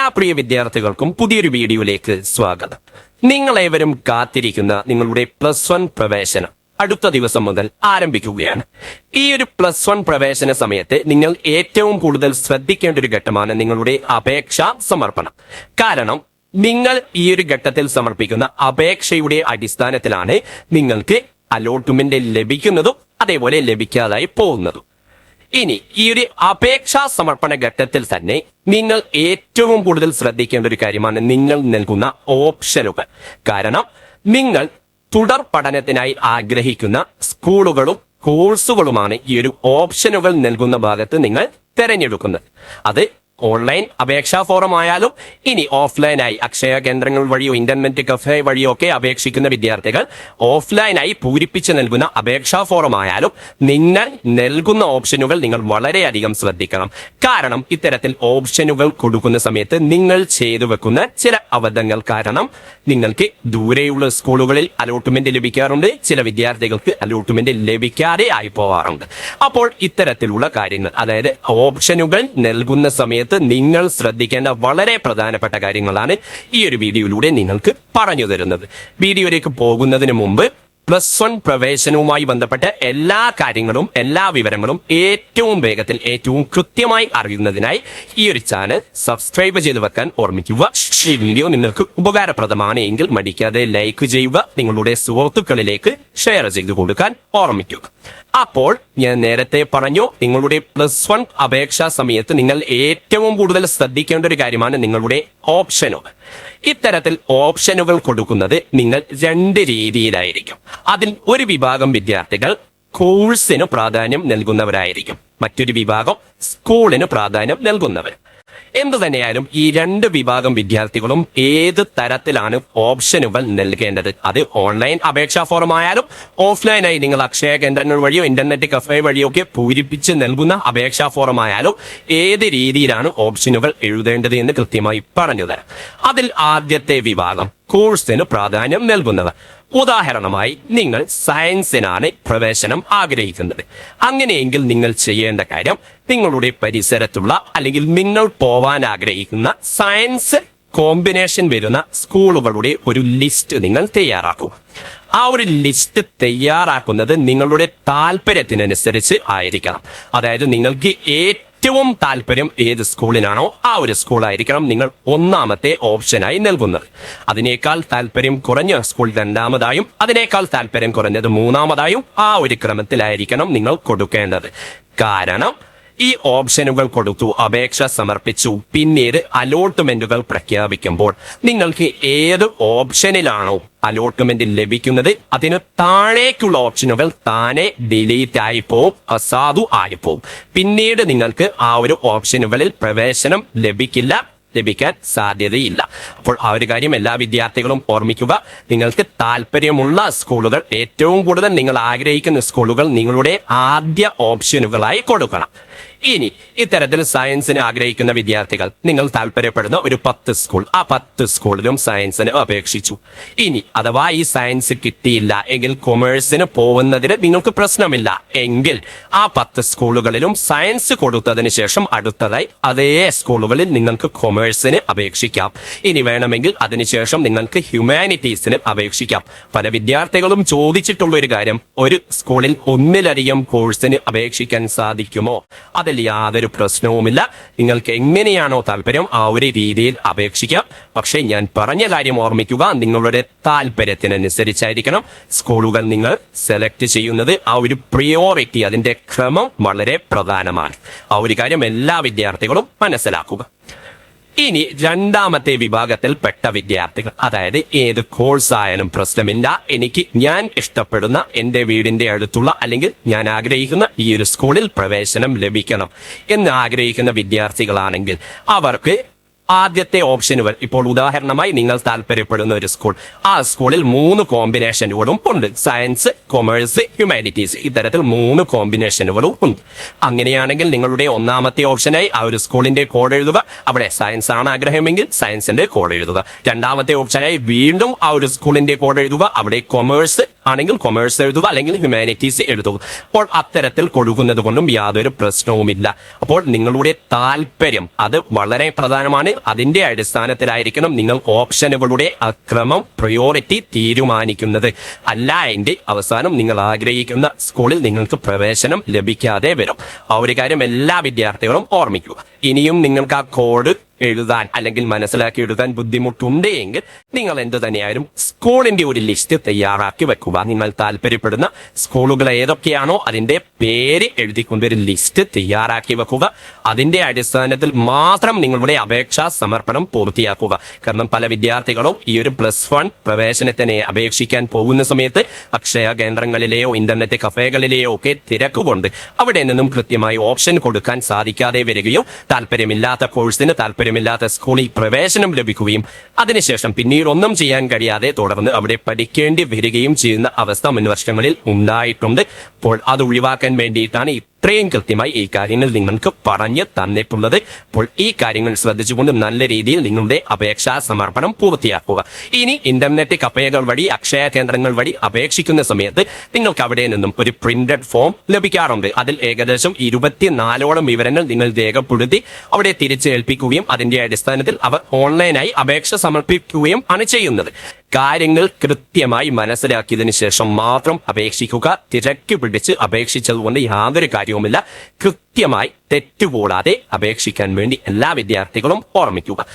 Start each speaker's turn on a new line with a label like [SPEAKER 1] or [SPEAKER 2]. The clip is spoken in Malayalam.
[SPEAKER 1] എല്ലാ പ്രിയ വിദ്യാർത്ഥികൾക്കും പുതിയൊരു വീഡിയോയിലേക്ക് സ്വാഗതം. നിങ്ങളേവരും കാത്തിരിക്കുന്ന നിങ്ങളുടെ +1 പ്രവേശനം അടുത്ത ദിവസം മുതൽ ആരംഭിക്കുകയാണ്. ഈ ഒരു +1 പ്രവേശന സമയത്ത് നിങ്ങൾ ഏറ്റവും കൂടുതൽ ശ്രദ്ധിക്കേണ്ട ഒരു ഘട്ടമാണ് നിങ്ങളുടെ അപേക്ഷാ സമർപ്പണം. കാരണം നിങ്ങൾ ഈ ഒരു ഘട്ടത്തിൽ സമർപ്പിക്കുന്ന അപേക്ഷയുടെ അടിസ്ഥാനത്തിലാണ് നിങ്ങൾക്ക് അലോട്ട്മെന്റ് ലഭിക്കുന്നതും അതേപോലെ ലഭിക്കാതായി പോകുന്നതും. ഇനി ഈ ഒരു അപേക്ഷാ സമർപ്പണ ഘട്ടത്തിൽ തന്നെ നിങ്ങൾ ഏറ്റവും കൂടുതൽ ശ്രദ്ധിക്കേണ്ട ഒരു കാര്യമാണ് നിങ്ങൾ നൽകുന്ന ഓപ്ഷനുകൾ. കാരണം നിങ്ങൾ തുടർ പഠനത്തിനായി ആഗ്രഹിക്കുന്ന സ്കൂളുകളും കോഴ്സുകളുമാണ് ഈ ഒരു ഓപ്ഷനുകൾ നൽകുന്ന ഭാഗത്ത് നിങ്ങൾ തിരഞ്ഞെടുക്കുന്നത്. അത് ഓൺലൈൻ അപേക്ഷാ ഫോറം ആയാലും ഇനി ഓഫ്ലൈനായി അക്ഷയ കേന്ദ്രങ്ങൾ വഴിയോ ഇന്റർനെറ്റ് കഫേ വഴിയോ ഒക്കെ അപേക്ഷിക്കുന്ന വിദ്യാർത്ഥികൾ ഓഫ്ലൈനായി പൂരിപ്പിച്ച് നൽകുന്ന അപേക്ഷാ ഫോറം ആയാലും നിങ്ങൾ നൽകുന്ന ഓപ്ഷനുകൾ നിങ്ങൾ വളരെയധികം ശ്രദ്ധിക്കണം. കാരണം ഇത്തരത്തിൽ ഓപ്ഷനുകൾ കൊടുക്കുന്ന സമയത്ത് നിങ്ങൾ ചെയ്തു വെക്കുന്ന ചില അബദ്ധങ്ങൾ കാരണം നിങ്ങൾക്ക് ദൂരെയുള്ള സ്കൂളുകളിൽ അലോട്ട്മെന്റ് ലഭിക്കാറുണ്ട്, ചില വിദ്യാർത്ഥികൾക്ക് അലോട്ട്മെന്റ് ലഭിക്കാതെ ആയി പോവാറുണ്ട്. അപ്പോൾ ഇത്തരത്തിലുള്ള കാര്യങ്ങൾ, അതായത് ഓപ്ഷനുകൾ നൽകുന്ന സമയത്ത് നിങ്ങൾ ശ്രദ്ധിക്കേണ്ട വളരെ പ്രധാനപ്പെട്ട കാര്യങ്ങളാണ് ഈ ഒരു വീഡിയോയിലൂടെ നിങ്ങൾക്ക് പറഞ്ഞു തരുന്നത്. വീഡിയോയിലേക്ക് പോകുന്നതിന് മുമ്പ് +1 പ്രവേശനവുമായി ബന്ധപ്പെട്ട എല്ലാ കാര്യങ്ങളും എല്ലാ വിവരങ്ങളും ഏറ്റവും വേഗത്തിൽ ഏറ്റവും കൃത്യമായി അറിയുന്നതിനായി ഈ ഒരു ചാനൽ സബ്സ്ക്രൈബ് ചെയ്ത് വെക്കാൻ ഓർമ്മിക്കുക. ഈ വീഡിയോ നിങ്ങൾക്ക് ഉപകാരപ്രദമാണ് എങ്കിൽ മടിക്കാതെ ലൈക്ക് ചെയ്യുക, നിങ്ങളുടെ സുഹൃത്തുക്കളിലേക്ക് ഷെയർ ചെയ്തു കൊടുക്കാൻ ഓർമ്മിക്കുക. അപ്പോൾ ഞാൻ നേരത്തെ പറഞ്ഞു, നിങ്ങളുടെ +1 അപേക്ഷാ സമയത്ത് നിങ്ങൾ ഏറ്റവും കൂടുതൽ ശ്രദ്ധിക്കേണ്ട ഒരു കാര്യമാണ് നിങ്ങളുടെ ഓപ്ഷനുകൾ. ഇത്തരത്തിൽ ഓപ്ഷനുകൾ കൊടുക്കുന്നത് നിങ്ങൾ 2 രീതിയിലായിരിക്കും. അതിൽ ഒരു വിഭാഗം വിദ്യാർത്ഥികൾ കോഴ്സിന് പ്രാധാന്യം നൽകുന്നവരായിരിക്കും, മറ്റൊരു വിഭാഗം സ്കൂളിന് പ്രാധാന്യം നൽകുന്നവർ. എന്തു തന്നെയായാലും ഈ 2 വിഭാഗം വിദ്യാർത്ഥികളും ഏത് തരത്തിലാണ് ഓപ്ഷനുകൾ നൽകേണ്ടത്, അത് ഓൺലൈൻ അപേക്ഷാ ഫോറം ആയാലും ഓഫ്ലൈനായി നിങ്ങൾ അക്ഷയ കേന്ദ്രങ്ങൾ വഴിയോ ഇന്റർനെറ്റ് കഫേ വഴിയോ ഒക്കെ പൂരിപ്പിച്ച് നൽകുന്ന അപേക്ഷാ ഫോറം ആയാലും ഏത് രീതിയിലാണ് ഓപ്ഷനുകൾ എഴുതേണ്ടത് എന്ന് കൃത്യമായി പറഞ്ഞു തരാം. അതിൽ ആദ്യത്തെ വിഭാഗം കോഴ്സിന് പ്രാധാന്യം നൽകുന്നവർ. ഉദാഹരണമായി നിങ്ങൾ സയൻസിനാണ് പ്രവേശനം ആഗ്രഹിക്കുന്നത്. അങ്ങനെയെങ്കിൽ നിങ്ങൾ ചെയ്യേണ്ട കാര്യം, നിങ്ങളുടെ പരിസരത്തുള്ള അല്ലെങ്കിൽ നിങ്ങൾ പോവാൻ ആഗ്രഹിക്കുന്ന സയൻസ് കോമ്പിനേഷൻ വരുന്ന സ്കൂളുകളുടെ ഒരു ലിസ്റ്റ് നിങ്ങൾ തയ്യാറാക്കൂ. ആ ഒരു ലിസ്റ്റ് തയ്യാറാക്കുന്നത് നിങ്ങളുടെ താല്പര്യത്തിനനുസരിച്ച് ആയിരിക്കണം. അതായത് നിങ്ങൾക്ക് ഏറ്റവും താല്പര്യം ഏത് സ്കൂളിനാണോ ആ ഒരു സ്കൂളായിരിക്കണം നിങ്ങൾ ഒന്നാമത്തെ ഓപ്ഷനായി നൽകുന്നത്. അതിനേക്കാൾ താല്പര്യം കുറഞ്ഞ സ്കൂൾ രണ്ടാമതായും അതിനേക്കാൾ താല്പര്യം കുറഞ്ഞത് മൂന്നാമതായും ആ ഒരു ക്രമത്തിലായിരിക്കണം നിങ്ങൾ കൊടുക്കേണ്ടത്. കാരണം ഈ ഓപ്ഷനുകൾ കൊടുത്തു, അപേക്ഷ സമർപ്പിച്ചു, പിന്നീട് അലോട്ട്മെന്റുകൾ പ്രഖ്യാപിക്കുമ്പോൾ നിങ്ങൾക്ക് ഏത് ഓപ്ഷനിലാണോ അലോട്ട്മെന്റ് ലഭിക്കുന്നത് അതിന് താഴേക്കുള്ള ഓപ്ഷനുകൾ താനെ ഡിലീറ്റ് ആയി പോവും, അസാധു ആയി പോവും. പിന്നീട് നിങ്ങൾക്ക് ആ ഒരു ഓപ്ഷനുകളിൽ പ്രവേശനം ലഭിക്കാൻ സാധ്യതയില്ല. അപ്പോൾ ആ ഒരു കാര്യം എല്ലാ വിദ്യാർത്ഥികളും ഓർമ്മിക്കുക. നിങ്ങൾക്ക് താല്പര്യമുള്ള സ്കൂളുകൾ, ഏറ്റവും കൂടുതൽ നിങ്ങൾ ആഗ്രഹിക്കുന്ന സ്കൂളുകൾ നിങ്ങളുടെ ആദ്യ ഓപ്ഷനുകളായി കൊടുക്കണം. ഇനി ഇത്തരത്തിൽ സയൻസിന് ആഗ്രഹിക്കുന്ന വിദ്യാർത്ഥികൾ, നിങ്ങൾ താല്പര്യപ്പെടുന്ന ഒരു 10 സ്കൂൾ, ആ 10 സ്കൂളിലും സയൻസിന് അപേക്ഷിച്ചു. ഇനി അഥവാ ഈ സയൻസ് കിട്ടിയില്ല എങ്കിൽ കൊമേഴ്സിന് പോകുന്നതിന് നിങ്ങൾക്ക് പ്രശ്നമില്ല എങ്കിൽ ആ 10 സ്കൂളുകളിലും സയൻസ് കൊടുത്തതിന് ശേഷം അടുത്തതായി അതേ സ്കൂളുകളിൽ നിങ്ങൾക്ക് കൊമേഴ്സിന് അപേക്ഷിക്കാം. ഇനി വേണമെങ്കിൽ അതിനുശേഷം നിങ്ങൾക്ക് ഹ്യൂമാനിറ്റീസിന് അപേക്ഷിക്കാം. പല വിദ്യാർത്ഥികളും ചോദിച്ചിട്ടുള്ള ഒരു കാര്യം, ഒരു സ്കൂളിൽ ഒന്നിലധികം കോഴ്സിന് അപേക്ഷിക്കാൻ സാധിക്കുമോ? അതിൽ യാതൊരു പ്രശ്നവുമില്ല. നിങ്ങൾക്ക് എങ്ങനെയാണോ താല്പര്യം ആ ഒരു രീതിയിൽ അപേക്ഷിക്കാം. പക്ഷേ ഞാൻ പറഞ്ഞ കാര്യം ഓർമ്മിക്കുക, നിങ്ങളുടെ താല്പര്യത്തിനനുസരിച്ചായിരിക്കണം സ്കൂളുകൾ നിങ്ങൾ സെലക്ട് ചെയ്യുന്നത്. ആ ഒരു പ്രിയോറിറ്റി, അതിന്റെ ക്രമം വളരെ പ്രധാനമാണ്. ആ ഒരു കാര്യം എല്ലാ വിദ്യാർത്ഥികളും മനസ്സിലാക്കുക. ഇനി രണ്ടാമത്തെ വിഭാഗത്തിൽപ്പെട്ട വിദ്യാർത്ഥികൾ, അതായത് ഏത് കോഴ്സ് ആയാലും പ്രശ്നമില്ല, ഞാൻ ഇഷ്ടപ്പെടുന്ന എന്റെ വീടിന്റെ അടുത്തുള്ള അല്ലെങ്കിൽ ഞാൻ ആഗ്രഹിക്കുന്ന ഈ ഒരു സ്കൂളിൽ പ്രവേശനം ലഭിക്കണം എന്ന് ആഗ്രഹിക്കുന്ന വിദ്യാർത്ഥികളാണെങ്കിൽ അവർക്ക് ആദ്യത്തെ ഓപ്ഷനുകൾ, ഇപ്പോൾ ഉദാഹരണമായി നിങ്ങൾ താല്പര്യപ്പെടുന്ന ഒരു സ്കൂൾ, ആ സ്കൂളിൽ 3 കോമ്പിനേഷനുകളും ഉണ്ട്. സയൻസ്, കൊമേഴ്സ്, ഹ്യൂമാനിറ്റീസ്, ഇത്തരത്തിൽ 3 കോമ്പിനേഷനുകളും ഉണ്ട്. അങ്ങനെയാണെങ്കിൽ നിങ്ങളുടെ ഒന്നാമത്തെ ഓപ്ഷനായി ആ ഒരു സ്കൂളിന്റെ കോഡ് എഴുതുക. അവിടെ സയൻസ് ആണ് ആഗ്രഹമെങ്കിൽ സയൻസിന്റെ കോഡ് എഴുതുക. രണ്ടാമത്തെ ഓപ്ഷനായി വീണ്ടും ആ ഒരു സ്കൂളിന്റെ കോഡ് എഴുതുക. അവിടെ കൊമേഴ്സ് ആണെങ്കിൽ കൊമേഴ്സ് എഴുതുക, അല്ലെങ്കിൽ ഹ്യൂമാനിറ്റീസ് എഴുതുക. അപ്പോൾ അത്തരത്തിൽ കൊടുക്കുന്നത് കൊണ്ടും യാതൊരു പ്രശ്നവുമില്ല. അപ്പോൾ നിങ്ങളുടെ താല്പര്യം അത് വളരെ പ്രധാനമാണ്. അതിന്റെ അടിസ്ഥാനത്തിലായിരിക്കണം നിങ്ങൾ ഓപ്ഷനുകളുടെ അക്രമം പ്രയോറിറ്റി തീരുമാനിക്കുന്നത്. അല്ല എങ്കിൽ അവസാനം നിങ്ങൾ ആഗ്രഹിക്കുന്ന സ്കൂളിൽ നിങ്ങൾക്ക് പ്രവേശനം ലഭിക്കാതെ വരും. ആ ഒരു കാര്യം എല്ലാ വിദ്യാർത്ഥികളും ഓർമ്മിക്കുക. ഇനിയും നിങ്ങൾക്ക് ആ കോഡ് എഴുതാൻ അല്ലെങ്കിൽ മനസ്സിലാക്കി എഴുതാൻ ബുദ്ധിമുട്ടുണ്ട് എങ്കിൽ നിങ്ങൾ എന്ത് തന്നെയായാലും സ്കൂളിന്റെ ഒരു ലിസ്റ്റ് തയ്യാറാക്കി വെക്കുക. നിങ്ങൾ താല്പര്യപ്പെടുന്ന സ്കൂളുകൾ ഏതൊക്കെയാണോ അതിന്റെ പേര് എഴുതിക്കൊണ്ട് ഒരു ലിസ്റ്റ് തയ്യാറാക്കി വെക്കുക. അതിന്റെ അടിസ്ഥാനത്തിൽ മാത്രം നിങ്ങളുടെ അപേക്ഷാ സമർപ്പണം പൂർത്തിയാക്കുക. കാരണം പല വിദ്യാർത്ഥികളും ഈ ഒരു +1 പ്രവേശനത്തിനെ അപേക്ഷിക്കാൻ പോകുന്ന സമയത്ത് അക്ഷയ കേന്ദ്രങ്ങളിലെയോ ഇന്റർനെറ്റ് കഫേകളിലെയോ ഒക്കെ തിരക്കുകൊണ്ട് അവിടെ നിന്നും കൃത്യമായി ഓപ്ഷൻ കൊടുക്കാൻ സാധിക്കാതെ വരികയും താല്പര്യമില്ലാത്ത കോഴ്സിന് താല്പര്യമില്ലാത്ത സ്കൂളിൽ പ്രവേശനം ലഭിക്കുകയും അതിനുശേഷം പിന്നീട് ഒന്നും ചെയ്യാൻ കഴിയാതെ തുടർന്ന് അവിടെ പഠിക്കേണ്ടി വരികയും ചെയ്യുന്ന അവസ്ഥ മുൻ വർഷങ്ങളിൽ ഉണ്ടായിട്ടുണ്ട്. അപ്പോൾ അത് ഒഴിവാക്കാൻ വേണ്ടിയിട്ടാണ് ഇത്രയും കൃത്യമായി ഈ കാര്യങ്ങൾ നിങ്ങൾക്ക് പറഞ്ഞു തന്നിട്ടുള്ളത്. അപ്പോൾ ഈ കാര്യങ്ങൾ ശ്രദ്ധിച്ചുകൊണ്ട് നല്ല രീതിയിൽ നിങ്ങളുടെ അപേക്ഷാ സമർപ്പണം പൂർത്തിയാക്കുക. ഇനി ഇന്റർനെറ്റ് കഫേകൾ വഴി അക്ഷയ കേന്ദ്രങ്ങൾ വഴി അപേക്ഷിക്കുന്ന സമയത്ത് നിങ്ങൾക്ക് അവിടെ നിന്നും ഒരു പ്രിന്റഡ് ഫോം ലഭിക്കാറുണ്ട്. അതിൽ ഏകദേശം 24ഓളം വിവരങ്ങൾ നിങ്ങൾ രേഖപ്പെടുത്തി അവിടെ തിരിച്ചേൽപ്പിക്കുകയും അതിന്റെ അടിസ്ഥാനത്തിൽ അവർ ഓൺലൈനായി അപേക്ഷ സമർപ്പിക്കുകയും ആണ് ചെയ്യുന്നത്. കാര്യങ്ങൾ കൃത്യമായി മനസ്സിലാക്കിയതിനു ശേഷം മാത്രം അപേക്ഷിക്കുക. തിരക്ക് പിടിച്ച് അപേക്ഷിച്ചതുകൊണ്ട് യാതൊരു കാര്യവുമില്ല. കൃത്യമായി തെറ്റുകൂടാതെ അപേക്ഷിക്കാൻ വേണ്ടി എല്ലാ വിദ്യാർത്ഥികളും ഓർമ്മിക്കുക.